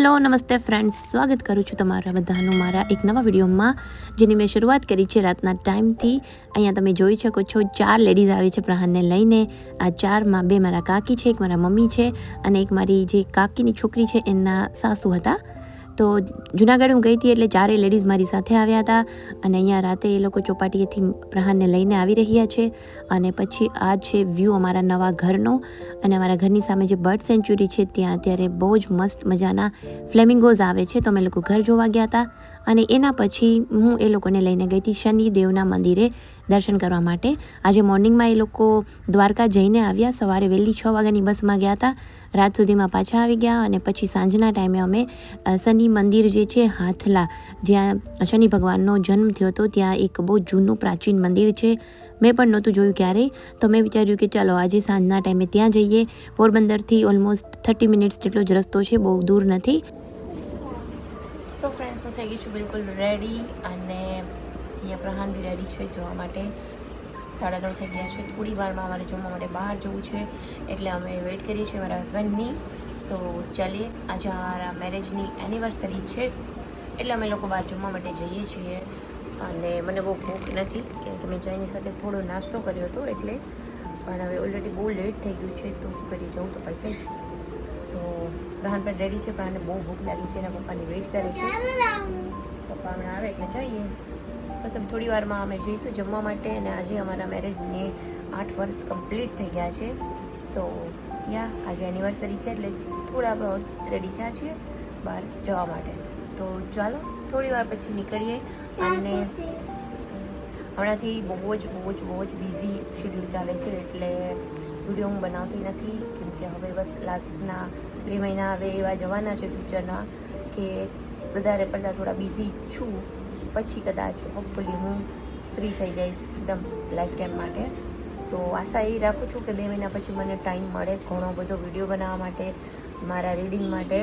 Hello નમસ્તે friends, સ્વાગત કરું છું તમારા બધાનું મારા એક નવા વિડીયોમાં, જેની મેં શરૂઆત કરી છે રાતના ટાઈમથી. અહીંયા તમે જોઈ શકો છો 4 લેડીઝ આવી છે પ્રહારને લઈને. આ 4માં 2 મારા કાકી છે, એક મારા મમ્મી છે અને એક મારી જે કાકીની છોકરી છે એના સાસુ હતા. તો જુનાગઢ હું ગઈ હતી એટલે 4 લેડીઝ મારી સાથે આવ્યા હતા અને અહીંયા રાતે એ લોકો ચોપાટીએથી પ્રહારને લઈને આવી રહ્યા છે. અને પછી આ છે વ્યૂ અમારા નવા ઘરનો અને અમારા ઘરની સામે જે બર્ડ સેન્ચ્યુરી છે ત્યાં અત્યારે બહુ જ મસ્ત મજાના ફ્લેમિંગોઝ આવે છે. તો અમે લોકો ઘર જોવા ગયા હતા અને એના પછી હું એ લોકોને લઈને ગઈ હતી શનિદેવના મંદિરે દર્શન કરવા માટે. આજે મોર્નિંગમાં એ લોકો દ્વારકા જઈને આવ્યા, સવારે વહેલી 6 વાગ્યાની બસમાં ગયા હતા, રાત સુધીમાં પાછા આવી ગયા અને પછી સાંજના ટાઈમે અમે શનિ મંદિર જે છે હાથલા, જ્યાં શનિ ભગવાનનો જન્મ થયો હતો, ત્યાં એક બહુ જૂનું પ્રાચીન મંદિર છે. મેં પણ નહોતું જોયું ક્યારેય, તો મેં વિચાર્યું કે ચાલો આજે સાંજના ટાઈમે ત્યાં જઈએ. પોરબંદરથી ઓલમોસ્ટ 30 મિનિટ્સ જેટલો જ રસ્તો છે, બહુ દૂર નથી. તો ફ્રેન્ડ્સ, હું થઈ ગઈ છું બિલકુલ રેડી અને અહીંયા પ્રહાન બી રેડી છે જવા માટે. 9:30 થઈ ગયા છે. થોડી વારમાં અમારે જમવા માટે બહાર જવું છે એટલે અમે વેઇટ કરીએ છીએ મારા હસબન્ડની. સો ચાલીએ, આજે અમારા મેરેજની એનિવર્સરી છે એટલે અમે લોકો બહાર જમવા માટે જઈએ છીએ. અને મને બહુ ભૂખ નથી કેમ કે મેં ચાઈની સાથે થોડો નાસ્તો કર્યો હતો એટલે, પણ હવે ઓલરેડી બહુ લેટ થઈ ગયું છે તો શું કરી જવું તો પડશે જ. સો પ્રહાન પણ રેડી છે, પણ આને બહુ ભૂખ લાગી છે, એના પપ્પાની વેઇટ કરે છે. પપ્પા હમણાં આવે એટલે જઈએ. બસ હવે થોડી વારમાં અમે જઈશું જમવા માટે. અને આજે અમારા મેરેજને 8 વર્ષ કમ્પ્લીટ થઈ ગયા છે. સો આજે એનિવર્સરી છે એટલે થોડા બહુ રેડી થયા છીએ બહાર જવા માટે. તો ચાલો થોડી વાર પછી નીકળીએ. અને હમણાંથી બહુ જ બિઝી શેડ્યુલ ચાલે છે એટલે વિડીયો હું બનાવતી નથી કેમ કે હવે બસ લાસ્ટના 2 મહિના હવે એવા જવાના છે ફ્યુચરના કે વધારે પડતા થોડા બિઝી છું. પછી કદાચ હોપફુલી હું ફ્રી થઈ જઈશ એકદમ લાઈફ ટાઈમ માટે. સો આશા એવી રાખું છું કે 2 મહિના પછી મને ટાઈમ મળે ઘણો બધો વિડીયો બનાવવા માટે, મારા રીડિંગ માટે.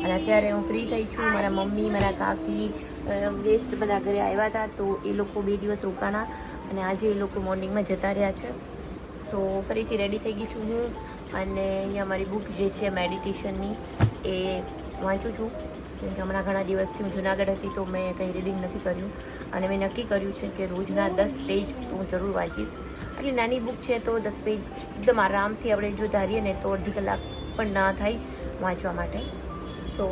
અને અત્યારે હું ફ્રી થઈ છું. મારા મમ્મી, મારા કાકી, ગેસ્ટ બધા ઘરે આવ્યા હતા તો એ લોકો 2 દિવસ રોકાણા અને આજે એ લોકો મોર્નિંગમાં જતા રહ્યા છે. સો ફરીથી રેડી થઈ ગઈ છું હું. અને અહીંયા મારી બુક જે છે મેડિટેશનની એ વાંચું છું કેમ કે હમણાં ઘણા દિવસથી હું જુનાગઢ હતી તો મેં કંઈ રીડિંગ નથી કર્યું અને મેં નક્કી કર્યું છે કે રોજના 10 પેજ હું જરૂર વાંચીશ. આટલી નાની બુક છે તો 10 પેજ એકદમ આરામથી આપણે જો ધારીએ ને તો અડધી કલાક પણ ના થાય વાંચવા માટે. સો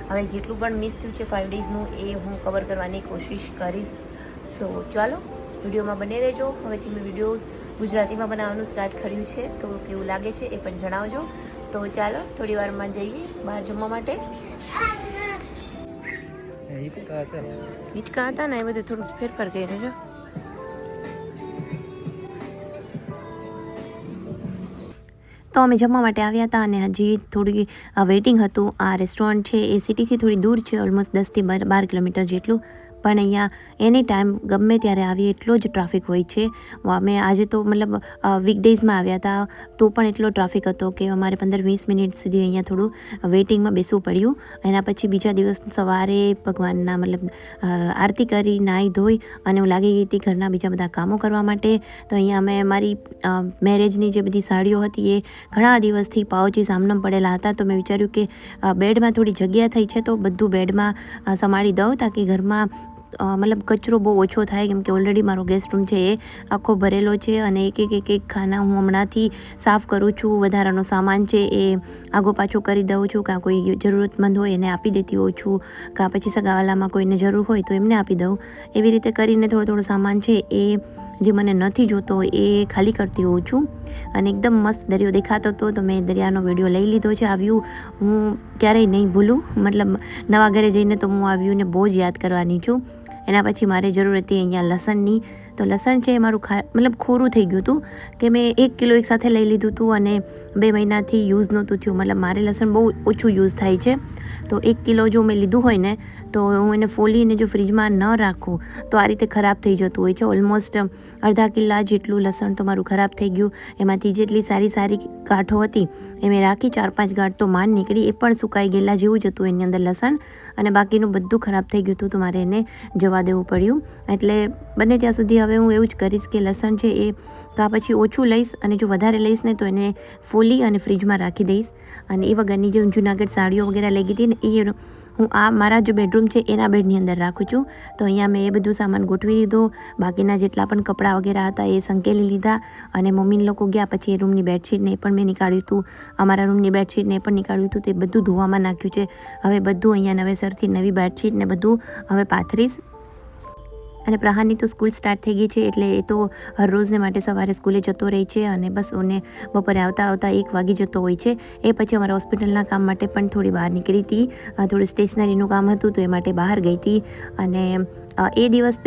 હવે જેટલું પણ મિસ થયું છે 5 ડેઝનું એ હું કવર કરવાની કોશિશ કરીશ. સો ચાલો વિડીયોમાં બને રહેજો. હવેથી મેં વિડીયોઝ ગુજરાતીમાં બનાવવાનું સ્ટાર્ટ કર્યું છે તો કેવું લાગે છે એ પણ જણાવજો. તો ચાલો થોડી વારમાં જઈએ બહાર જમવા માટે. હિંચકા હતા ને એ બધું થોડું ફેરફાર કર્યો છે. તો અમે જમવા માટે આવ્યા હતા અને હજી થોડી વેઇટિંગ હતું. આ રેસ્ટોરન્ટ છે એ સિટીથી થોડી દૂર છે, ઓલમોસ્ટ 10 થી 12 કિલોમીટર જેટલું. પણ અહીંયા એની ટાઈમ ગમે ત્યારે આવીએ એટલો જ ટ્રાફિક હોય છે. અમે આજે તો મતલબ વીકડેઝમાં આવ્યા હતા તો પણ એટલો ટ્રાફિક હતો કે અમારે 15-20 મિનિટ સુધી અહીંયા થોડું વેઇટિંગમાં બેસવું પડ્યું. એના પછી બીજા દિવસ સવારે ભગવાનના મતલબ આરતી કરી નાહી ધોઈ અને હું લાગી ગઈ હતી ઘરના બીજા બધા કામો કરવા માટે. તો અહીંયા અમે મારી મેરેજની જે બધી સાડીઓ હતી એ ઘણા દિવસથી પાઉચી સામનામ પડેલા હતા તો મેં વિચાર્યું કે બેડમાં થોડી જગ્યા થઈ છે તો બધું બેડમાં સમાડી દઉં તાકી ઘરમાં મતલબ કચરો બહુ ઓછો થાય કેમ કે ઓલરેડી મારો ગેસ્ટ રૂમ છે એ આખો ભરેલો છે અને એક ખાના હું હમણાંથી સાફ કરું છું. વધારાનો સામાન છે એ આગો પાછો કરી દઉં છું, કાં કોઈ જરૂરતમંદ હોય એને આપી દેતી હોઉં છું, કાં પછી સગાવાલામાં કોઈને જરૂર હોય તો એમને આપી દઉં. એવી રીતે કરીને થોડો સામાન છે એ જે મને નથી જોતો એ ખાલી કરતી હોઉં છું. અને એકદમ મસ્ત દરિયો દેખાતો હતો તો મેં દરિયાનો વિડીયો લઈ લીધો છે. આ વ્યૂ હું ક્યારેય નહીં ભૂલું. મતલબ નવા ઘરે જઈને તો હું આ વ્યૂને બહુ જ યાદ કરવાની છું. એના પછી મારે જરૂર હતી અહીંયા લસણની. તો લસણ છે મારું મતલબ ખોરું થઈ ગયું હતું કે મેં 1 કિલો એક સાથે લઈ લીધું હતું અને 2 મહિનાથી યુઝ નહોતું થયું. મતલબ મારે લસણ બહુ ઓછું યુઝ થાય છે તો 1 કિલો જો મેં લીધું હોય ને તો હું એને ફોલીને જો ફ્રીજમાં ન રાખું તો આ રીતે ખરાબ થઈ જતું હોય છે. ઓલમોસ્ટ અડધા કિલા જેટલું લસણ તો મારું ખરાબ થઈ ગયું. એમાંથી જેટલી સારી ગાંઠો હતી એ મેં રાખી, 4-5 ગાંઠ તો માંડ નીકળી, એ પણ સુકાઈ ગયેલા જેવું જ હતું એની અંદર લસણ. અને બાકીનું બધું ખરાબ થઈ ગયું હતું તો મારે એને જવા દેવું પડ્યું. એટલે બને ત્યાં સુધી હવે હું એવું જ કરીશ કે લસણ છે એ કાં પછી ઓછું લઈશ, અને જો વધારે લઈશ ને તો એને ફોલી અને ફ્રીજમાં રાખી દઈશ. અને એ વગરની જે જૂનાગઢ સાડીઓ વગેરે લઈ ગઈ હતી ને એ હું આ મારા જે બેડરૂમ છે એના બેડની અંદર રાખું છું. તો અહીંયા મેં એ બધું સામાન ગોઠવી દીધો. બાકીના જેટલા પણ કપડાં વગેરે હતા એ સંકેલી લીધા, અને મમ્મીને લોકો ગયા પછી એ રૂમની બેડશીટને એ પણ મેં નીકાળ્યું હતું. અમારા રૂમની બેડશીટને એ પણ નીકાળ્યું હતું. તે બધું ધોવામાં નાખ્યું છે. હવે બધું અહીંયા નવેસરથી નવી બેડશીટ ને બધું હવે પાથરીશ. અને પ્રહારની તો સ્કૂલ સ્ટાર્ટ થઈ ગઈ છે, એટલે એ તો હર રોજને માટે સવારે સ્કૂલે જતો રહે છે, અને બસ ઓને બપોરે આવતા 1 વાગી જતો હોય છે. એ પછી અમારા હોસ્પિટલના કામ માટે પણ થોડી બહાર નીકળી હતી. થોડું સ્ટેશનરીનું કામ હતું તો એ માટે બહાર ગઈ હતી. અને એ દિવસ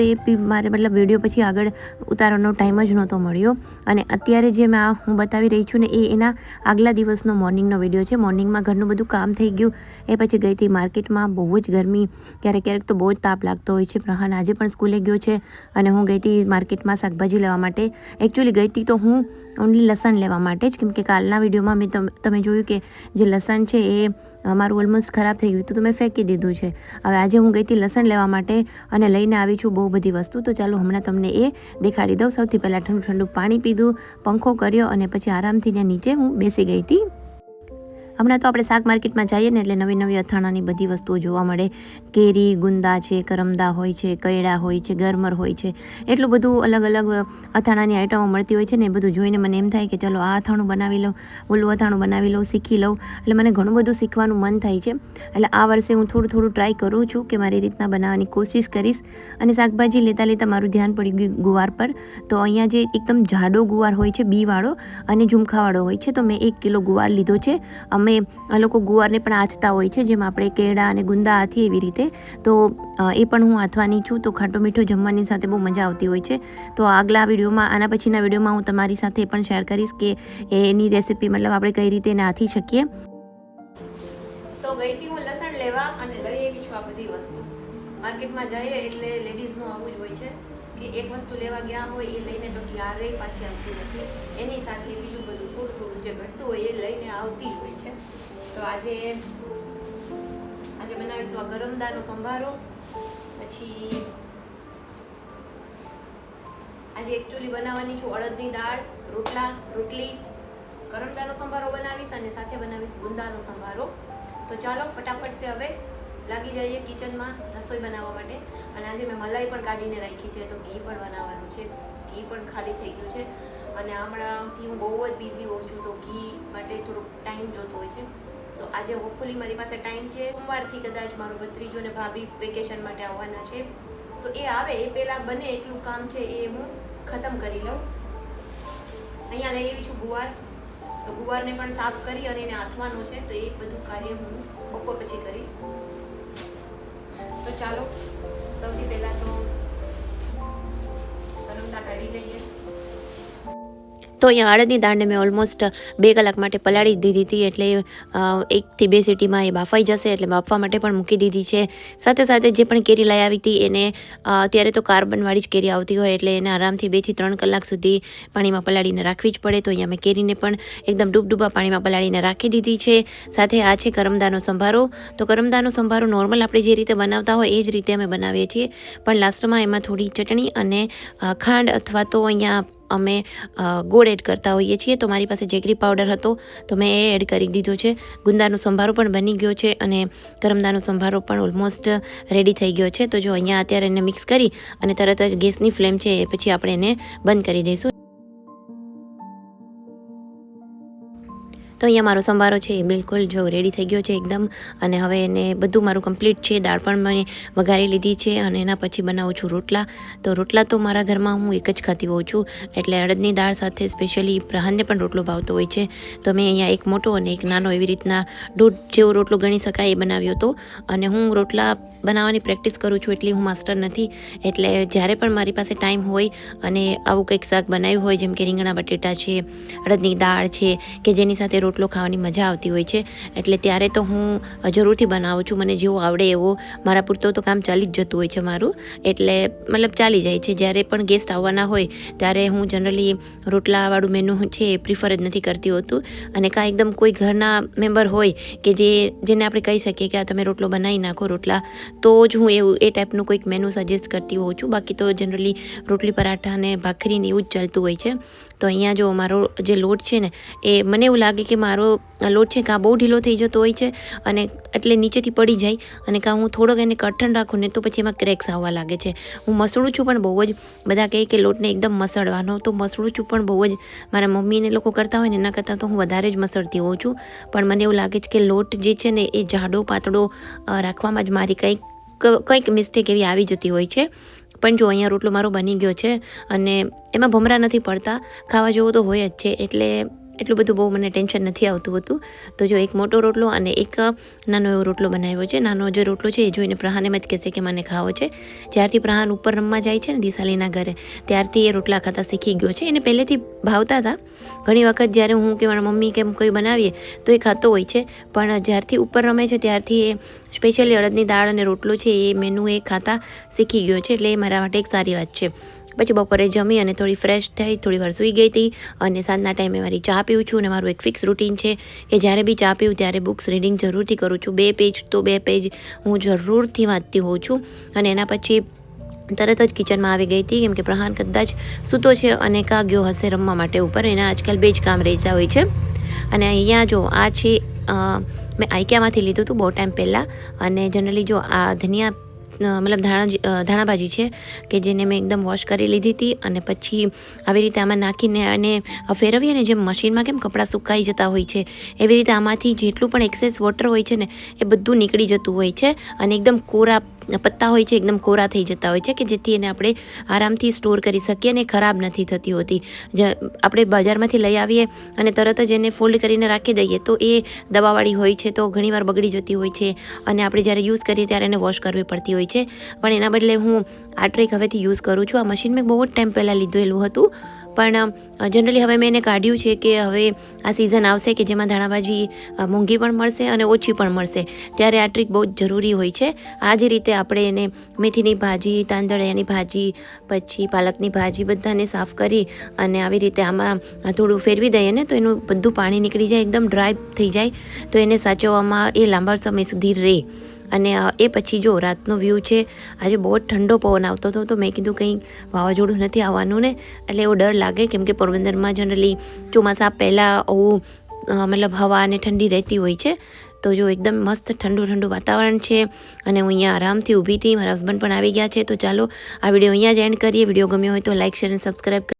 મારે મતલબ વિડીયો પછી આગળ ઉતારવાનો ટાઈમ જ નહોતો મળ્યો. અને અત્યારે જે હું બતાવી રહી છું ને એ એના આગલા દિવસનો મોર્નિંગનો વિડીયો છે. મોર્નિંગમાં ઘરનું બધું કામ થઈ ગયું, એ પછી ગઈ હતી માર્કેટમાં. બહુ જ ગરમી, ક્યારેક તો બહુ જ તાપ લાગતો હોય છે. પ્રહાન આજે પણ સ્કૂલે ગયો છે, અને હું ગઈ હતી માર્કેટમાં શાકભાજી લેવા માટે. એકચ્યુઅલી ગઈ હતી તો હું ઓનલી લસણ લેવા માટે જ, કેમ કે કાલના વિડીયોમાં તમે જોયું કે જે લસણ છે એ મારું ઓલમોસ્ટ ખરાબ થઈ ગયું હતું, તો મેં ફેંકી દીધું છે. હવે આજે હું ગઈ હતી લસણ લેવા માટે, અને લઈને આવી છું બહુ બધી વસ્તુ. તો ચાલો હમણાં તમને એ દેખાડી દઉં. સૌથી પહેલાં ઠંડુ પાણી પીધું, પંખો કર્યો, અને પછી આરામથી ત્યાં નીચે હું બેસી ગઈ હતી. હમણાં તો આપણે શાક માર્કેટમાં જઈએ ને એટલે નવી અથાણાની બધી વસ્તુઓ જોવા મળે. કેરી, ગુંદા છે, કરમદા હોય છે, કૈડા હોય છે, ગરમર હોય છે, એટલું બધું અલગ અથાણાની આઈટમો મળતી હોય છે ને. એ બધું જોઈને મને એમ થાય કે ચલો આ અથાણું બનાવી લઉં, ઓલું અથાણું બનાવી લઉં, શીખી લઉં. એટલે મને ઘણું બધું શીખવાનું મન થાય છે. એટલે આ વર્ષે હું થોડું ટ્રાય કરું છું કે મારી રીતના બનાવવાની કોશિશ કરીશ. અને શાકભાજી લેતા મારું ધ્યાન પડી ગયું ગુવાર પર. તો અહીંયા જે એકદમ જાડો ગુવાર હોય છે, બીવાળો અને ઝુમખાવાળો હોય છે, તો મેં 1 કિલો ગુવાર લીધો છે. અમે લોકો ગુવારને પણ આંચતા હોય છે, જેમ આપણે કેળા અને ગુંદા આથી એવી રીતે. તો એ પણ હું આથવાની છું. તો ખાટો મીઠો જમવાની સાથે બહુ મજા આવતી હોય છે. તો આગલા વિડીયોમાં, આના પછીના વિડીયોમાં હું તમારી સાથે પણ શેર કરીશ કે એની રેસીપી મતલબ આપણે કઈ રીતે એને આથી શકીએ. તો ગઈ હતી હું લસણ લેવા, અને લઈ આવી છું આ બધી વસ્તુ. માર્કેટમાં જઈએ એટલે લેડીઝનું આવું જ હોય છે કે એક વસ્તુ લેવા ગયા હોય એ લઈને તો ક્યારેય પાછી આવતી નથી. એની સાથે બીજું બધું થોડું જે ઘટતું હોય એ લઈને આવતી જ હોય છે. તો આજે બનાવીશું આ કરમદાનો સંભારો. પછી આજે એકચ્યુઅલી બનાવવાની છું અડદની દાળ, રોટલી, કરમદાનો સંભારો બનાવીશ, અને સાથે બનાવીશ ગુંદાનો સંભારો. તો ચાલો ફટાફટ છે હવે લાગી જઈએ કિચનમાં રસોઈ બનાવવા માટે. અને આજે મેં મલાઈ પણ કાઢીને રાખી છે, તો ઘી પણ બનાવવાનું છે. ઘી પણ ખાલી થઈ ગયું છે, અને હમણાંથી હું બહુ જ બિઝી હોઉં છું, તો ઘી માટે થોડોક ટાઈમ જોતો હોય છે. તો આજે હોપફુલી મારી પાસે ટાઈમ છે. સોમવારથી કદાચ મારો ભત્રીજો અને ભાભી વેકેશન માટે આવવાના છે, તો એ આવે એ પહેલાં બને એટલું કામ છે એ હું ખતમ કરી લઉં. અહીંયા લઈ આવી છું ગુવાર. તો ગુવારને પણ સાફ કરી અને એને આથવાનો છે, તો એ બધું કાર્ય હું બપોર પછી કરીશ. તો ચાલો સૌથી પહેલાં તો કરમદા કાઢી લઈએ. તો અહીંયા અડદની દાળને મેં ઓલમોસ્ટ 2 કલાક માટે પલાળી દીધી હતી, એટલે 1 થી 2 સીટીમાં એ બાફાઈ જશે, એટલે બાફવા માટે પણ મૂકી દીધી છે. સાથે જે પણ કેરી લઈ આવી હતી એને અત્યારે તો કાર્બનવાળી જ કેરી આવતી હોય, એટલે એને આરામથી 2 થી 3 કલાક સુધી પાણીમાં પલાળીને રાખવી જ પડે. તો અહીંયા મેં કેરીને પણ એકદમ ડૂબડૂબા પાણીમાં પલાળીને રાખી દીધી છે. સાથે આ છે કરમદાનો સંભારો. તો કરમદાનો સંભારો નોર્મલ આપણે જે રીતે બનાવતા હોય એ જ રીતે અમે બનાવીએ છીએ, પણ લાસ્ટમાં એમાં થોડી ચટણી અને ખાંડ અથવા તો અહીંયા અમે ગોળ એડ કરતા હોઈએ છીએ. તો મારી પાસે જેગરી પાવડર હતો, તો મેં એ એડ કરી દીધો છે. ગુંદાનો સંભારો પણ બની ગયો છે, અને કરમદાનો સંભારો પણ ઓલમોસ્ટ રેડી થઈ ગયો છે. તો જો અહીંયા અત્યારે એને મિક્સ કરી અને તરત જ ગેસની ફ્લેમ છે એ પછી આપણે એને બંધ કરી દઈશું. તો અહીંયા મારો સંભારો છે એ બિલકુલ જો રેડી થઈ ગયો છે એકદમ. અને હવે એને બધું મારું કમ્પ્લીટ છે. દાળ પણ મેં વઘારી લીધી છે, અને એના પછી બનાવું છું રોટલા. તો રોટલા તો મારા ઘરમાં હું એક જ ખાતી હોઉં છું, એટલે અડદની દાળ સાથે સ્પેશિયલી પ્રહાનને પણ રોટલો ભાવતો હોય છે. તો મેં અહીંયા એક મોટો અને એક નાનો એવી રીતના દોઢ જેવો રોટલો ગણી શકાય એ બનાવ્યો હતો. અને હું રોટલા બનાવવાની પ્રેક્ટિસ કરું છું, એટલી હું માસ્ટર નથી. એટલે જ્યારે પણ મારી પાસે ટાઈમ હોય અને આવું કંઈક શાક બનાવ્યું હોય, જેમ કે રીંગણા બટેટા છે, અડદની દાળ છે, કે જેની સાથે રોટલો ખાવાની મજા આવતી હોય છે. એટલે ત્યારે તો હું જરૂરથી બનાવું છું. મને જેવો આવડે એવો મારા પૂરતો તો કામ ચાલી જ જતું હોય છે મારું. એટલે મતલબ ચાલી જાય છે. જ્યારે પણ ગેસ્ટ આવવાના હોય ત્યારે હું જનરલી રોટલાવાળું મેનુ છે એ પ્રિફર જ નથી કરતી હોતું. અને કાં એકદમ કોઈ ઘરના મેમ્બર હોય કે જેને આપણે કહી શકીએ કે આ તમે રોટલો બનાવી નાખો રોટલા, તો જ હું એ ટાઈપનું કોઈક મેનુ સજેસ્ટ કરતી હોઉં છું. બાકી તો જનરલી રોટલી પરાઠા અને ભાખરીને એવું જ ચાલતું હોય છે. તો અહીંયા જો મારો જે લોટ છે ને એ મને એવું લાગે કે મારો લોટ છે કાં બહુ ઢીલો થઈ જતો હોય છે અને એટલે નીચેથી પડી જાય, અને કાં હું થોડોક એને કઠણ રાખું ને તો પછી એમાં ક્રેક્સ આવવા લાગે છે. હું મસળું છું પણ બહુ જ, બધા કહે કે લોટને એકદમ મસળવાનો, તો મસળું છું પણ બહુ જ મારા મમ્મીને લોકો કરતા હોય ને એના કરતાં તો હું વધારે જ મસળતી હોઉં છું. પણ મને એવું લાગે છે કે લોટ જે છે ને એ જાડો પાતળો રાખવામાં જ મારી કંઈક મિસ્ટેક એવી આવી જતી હોય છે. પણ જો અહીંયા રોટલો મારો બની ગયો છે અને એમાં ભમરા નથી પડતા, ખાવા જેવો તો હોય જ છે. એટલે એટલું બધું બહુ મને ટેન્શન નથી આવતું હતું. તો જો એક મોટો રોટલો અને એક નાનો એવો રોટલો બનાવ્યો છે. નાનો જે રોટલો છે એ જોઈને પ્રહાન એમ જ કહેશે કે મને ખાવો છે. જ્યારથી પ્રહાન ઉપર રમવા જાય છે ને દિશાલીના ઘરે, ત્યારથી એ રોટલા ખાતા શીખી ગયો છે. એને પહેલેથી ભાવતા હતા. ઘણી વખત જ્યારે હું કે મારા મમ્મી કેમ કંઈ બનાવીએ તો એ ખાતો હોય છે, પણ જ્યારથી ઉપર રમે છે ત્યારથી એ સ્પેશિયલી અડદની દાળ અને રોટલો છે એ મેનુ એ ખાતા શીખી ગયો છે. એટલે એ મારા માટે એક સારી વાત છે. પછી બપોરે જમી અને થોડી ફ્રેશ થઈ, થોડી વાર સૂઈ ગઈ હતી અને સાંજના ટાઈમે મારી ચા પીવું છું. અને મારું એક ફિક્સ રૂટીન છે કે જ્યારે બી ચા પીવું ત્યારે બુક્સ રીડિંગ જરૂરથી કરું છું. 2 પેજ તો 2 પેજ હું જરૂરથી વાંચતી હોઉં છું. અને એના પછી તરત જ કિચનમાં આવી ગઈ હતી, કેમ કે પ્રહાન કદાચ સૂતો છે અને કાં ગયો હશે રમવા માટે ઉપર. એના આજકાલ 2 જ કામ રહેતા હોય છે. અને અહીંયા જો આ છે મેં આઈક્યામાંથી લીધું હતું બહુ ટાઈમ પહેલાં. અને જનરલી જો આ ધનિયા મતલબ ધાણાભાજી છે કે જેને મેં એકદમ વોશ કરી લીધી હતી, અને પછી આવી રીતે આમાં નાખીને અને ફેરવીએ ને જેમ મશીનમાં કેમ કપડાં સુકાઈ જતા હોય છે એવી રીતે આમાંથી જેટલું પણ એક્સેસ વોટર હોય છે ને એ બધું નીકળી જતું હોય છે. અને એકદમ કોરા પત્તા હોય છે, એકદમ કોરા થઈ જતા હોય છે કે જેથી એને આપણે આરામથી સ્ટોર કરી શકીએ અને ખરાબ નથી થતી હોતી. આપણે બજારમાંથી લઈ આવીએ અને તરત જ એને ફોલ્ડ કરીને રાખી દઈએ તો એ દવાવાળી હોય છે, તો ઘણીવાર બગડી જતી હોય છે અને આપણે જ્યારે યુઝ કરીએ ત્યારે એને વોશ કરવી પડતી હોય છે. પણ એના બદલે હું આ ટ્રીક હવેથી યુઝ કરું છું. આ મશીન મેં બહુ જ ટાઈમ પહેલાં લીધેલું હતું, પણ જનરલી હવે મેં એને કાઢ્યું છે કે હવે આ સિઝન આવશે કે જેમાં ધાણાભાજી મોંઘી પણ મળશે અને ઓછી પણ મળશે, ત્યારે આ ટ્રીક બહુ જ જરૂરી હોય છે. આ જ રીતે આપણે એને મેથીની ભાજી, તાંદળિયાની ભાજી, પછી પાલકની ભાજી બધાને સાફ કરી અને આવી રીતે આમાં થોડું ફેરવી દઈએ ને તો એનું બધું પાણી નીકળી જાય, એકદમ ડ્રાય થઈ જાય, તો એને સાચવવામાં એ લાંબા સમય સુધી રહે. અને એ પછી જો રાતનો વ્યૂ છે, આજે બહુ જ ઠંડો પવન આવતો હતો, તો મેં કીધું કંઈ વાવાઝોડું નથી આવવાનું ને, એટલે એવો ડર લાગે કેમ કે પોરબંદરમાં જનરલી ચોમાસા પહેલાં આવું મતલબ હવા અને ઠંડી રહેતી હોય છે. તો જો એકદમ મસ્ત ઠંડુ ઠંડુ વાતાવરણ છે અને હું અહીંયા આરામથી ઊભી હતી. મારા હસબન્ડ પણ આવી ગયા છે. તો ચાલો આ વિડીયો અહીંયા જ એન્ડ કરીએ. વિડીયો ગમ્યો હોય તો લાઇક, શેર અને સબસ્ક્રાઈબ